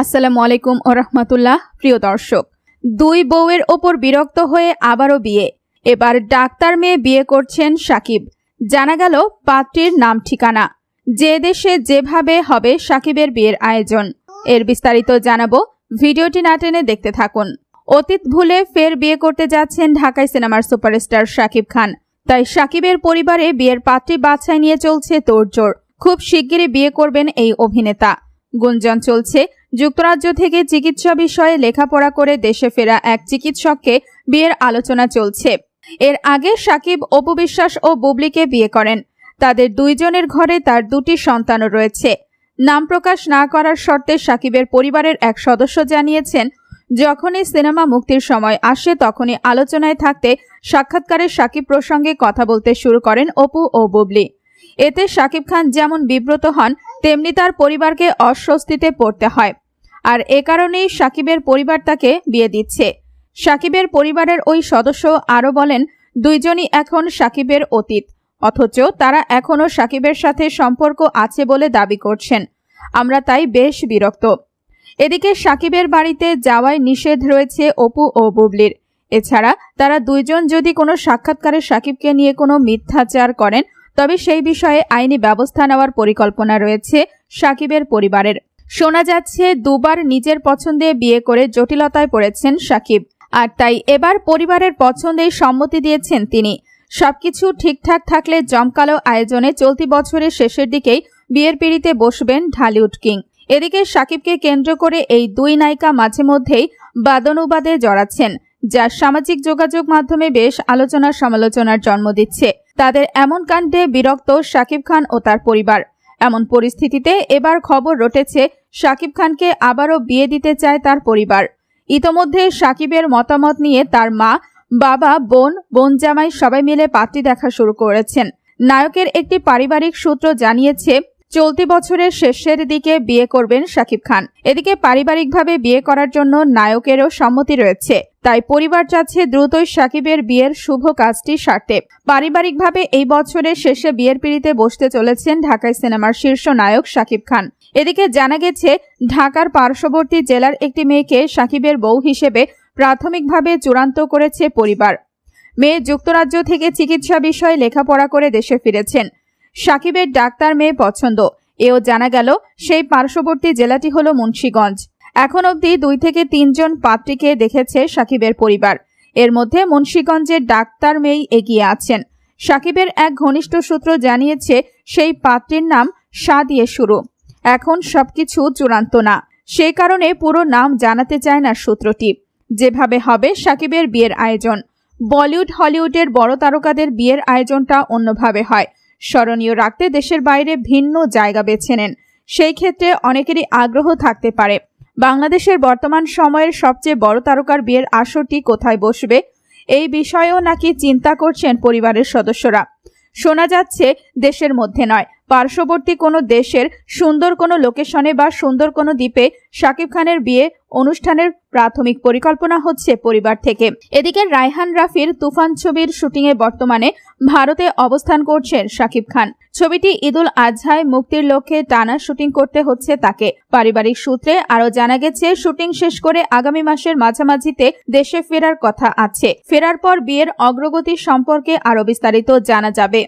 আসসালামু আলাইকুম ও রাহমাতুল্লাহ। প্রিয় দর্শক, দুই বউয়ের ওপর বিরক্ত হয়ে আবারও বিয়ে। এবার ডাক্তার মেয়ে বিয়ে করছেন সাকিব। জানা গেল পাত্রীর নাম ঠিকানা, যে দেশে যেভাবে হবে সাকিবের বিয়ের আয়োজন। এর বিস্তারিত জানাবো, ভিডিওটি না টেনে দেখতে থাকুন। অতীত ভুলে ফের বিয়ে করতে যাচ্ছেন ঢাকায় সিনেমার সুপারস্টার সাকিব খান। তাই সাকিবের পরিবারে বিয়ের পাত্রী বাছাই নিয়ে চলছে তোড়জোড়। খুব শিগগিরই বিয়ে করবেন এই অভিনেতা। গুঞ্জন চলছে, যুক্তরাজ্য থেকে চিকিৎসা বিষয়ে লেখাপড়া করে দেশে ফেরা এক চিকিৎসককে বিয়ের আলোচনা চলছে। এর আগে সাকিব অপু বিশ্বাস ও বুবলিকে বিয়ে করেন। তাদের দুইজনের ঘরে তার দুটি সন্তানও রয়েছে। নাম প্রকাশ না করার শর্তে সাকিবের পরিবারের এক সদস্য জানিয়েছেন, যখনই সিনেমা মুক্তির সময় আসে তখনই আলোচনায় থাকতে সাক্ষাৎকারে সাকিব প্রসঙ্গে কথা বলতে শুরু করেন অপু ও বুবলি। এতে সাকিব খান যেমন বিব্রত হন, তেমনি তার পরিবারকে অস্বস্তিতে পড়তে হয়। আর এ কারণেই সাকিবের পরিবার তাকে বিয়ে দিচ্ছে। সাকিবের পরিবারের ওই সদস্য আরও বলেন, দুইজনই এখন সাকিবের অতীত, অথচ তারা এখনও সাকিবের সাথে সম্পর্ক আছে বলে দাবি করছেন। আমরা তাই বেশ বিরক্ত। এদিকে সাকিবের বাড়িতে যাওয়ায় নিষেধ রয়েছে অপু ও বুবলির। এছাড়া তারা দুইজন যদি কোনো সাক্ষাৎকারে সাকিবকে নিয়ে কোনো মিথ্যাচার করেন, তবে সেই বিষয়ে আইনি ব্যবস্থা নেওয়ার পরিকল্পনা রয়েছে সাকিবের পরিবারের। শোনা যাচ্ছে, দুবার নিজের পছন্দে বিয়ে করে জটিলতায় পড়েছেন সাকিব, আর তাই এবার পরিবারের পছন্দেই সম্মতি দিয়েছেন তিনি। সবকিছু ঠিকঠাক থাকলে জমকালো আয়োজনে চলতি বছরের শেষের দিকেই বিয়ের পিঁড়িতে বসবেন ঢালিউড কিং। এদিকে সাকিবকে কেন্দ্র করে এই দুই নায়িকা মাঝে মধ্যেই বাদানুবাদে জড়াচ্ছেন, যা সামাজিক যোগাযোগ মাধ্যমে বেশ আলোচনা সমালোচনার জন্ম দিচ্ছে। তাদের এমন কাণ্ডে বিরক্ত সাকিব খান ও তার পরিবার। এমন পরিস্থিতিতে এবার খবর রটেছে, সাকিব খানকে আবারও বিয়ে দিতে চায় তার পরিবার। ইতোমধ্যে সাকিবের মতামত নিয়ে তার মা, বাবা, বোন জামাই সবাই মিলে পাত্রী দেখা শুরু করেছেন। নায়কের একটি পারিবারিক সূত্র জানিয়েছে, চলতি বছরের শেষের দিকে বিয়ে করবেন সাকিব খান। এদিকে পারিবারিকভাবে বিয়ে করার জন্য নায়কেরও সম্মতি রয়েছে। তাই পরিবার চাচ্ছে দ্রুতই সাকিবের বিয়ের শুভ কাজটি সারতে। পারিবারিকভাবে এই বছরের শেষে বিয়ের পিঁড়িতে বসতে চলেছেন ঢাকায় সিনেমার শীর্ষ নায়ক সাকিব খান। এদিকে জানা গেছে, ঢাকার পার্শ্ববর্তী জেলার একটি মেয়েকে সাকিবের বউ হিসেবে প্রাথমিকভাবে চূড়ান্ত করেছে পরিবার। মেয়ে যুক্তরাজ্য থেকে চিকিৎসা বিষয়ে লেখাপড়া করে দেশে ফিরেছেন। সাকিবের ডাক্তার মেয়ে পছন্দ। এও জানা গেল, সেই পার্শ্ববর্তী জেলাটি হলো মুন্সিগঞ্জ। এখন অবধি 2 থেকে 3 জন পাত্রীকে দেখেছে সাকিবের পরিবার। এর মধ্যে মুন্সিগঞ্জের ডাক্তার মেয়েই এগিয়ে আছেন। সাকিবের এক ঘনিষ্ঠ সূত্র জানিয়েছে, সেই পাত্রীর নাম সা দিয়ে শুরু। এখন সবকিছু চূড়ান্ত না, সেই কারণে পুরো নাম জানাতে চায় না সূত্রটি। যেভাবে হবে সাকিবের বিয়ের আয়োজন, বলিউড হলিউডের বড় তারকাদের বিয়ের আয়োজনটা অন্যভাবে হয়। স্মরণীয় রাখতে দেশের বাইরে ভিন্ন জায়গা বেছে নেন। সেই ক্ষেত্রে অনেকেরই আগ্রহ থাকতে পারে, বাংলাদেশের বর্তমান সময়ের সবচেয়ে বড় তারকার বিয়ের আসরটি কোথায় বসবে, এই বিষয়েও নাকি চিন্তা করছেন পরিবারের সদস্যরা। শোনা যাচ্ছে, দেশের মধ্যে নয়, পার্শ্ববর্তী কোনো দেশের সুন্দর কোনো লোকেশনে বা সুন্দর কোনো দ্বীপে সাকিব খানের বিয়ে অনুষ্ঠানের প্রাথমিক পরিকল্পনা হচ্ছে পরিবার থেকে। এদিকে রায়হান রাফির তুফান ছবির শুটিংয়ে বর্তমানে ভারতে অবস্থান করছেন সাকিব খান। ছবিটি ঈদুল আজহায় মুক্তির লক্ষ্যে টানা শুটিং করতে হচ্ছে তাকে। পারিবারিক সূত্রে আরও জানা গেছে, শুটিং শেষ করে আগামী মাসের মাঝামাঝিতে দেশে ফেরার কথা আছে। ফেরার পর বিয়ের অগ্রগতি সম্পর্কে আরও বিস্তারিত জানা যাবে।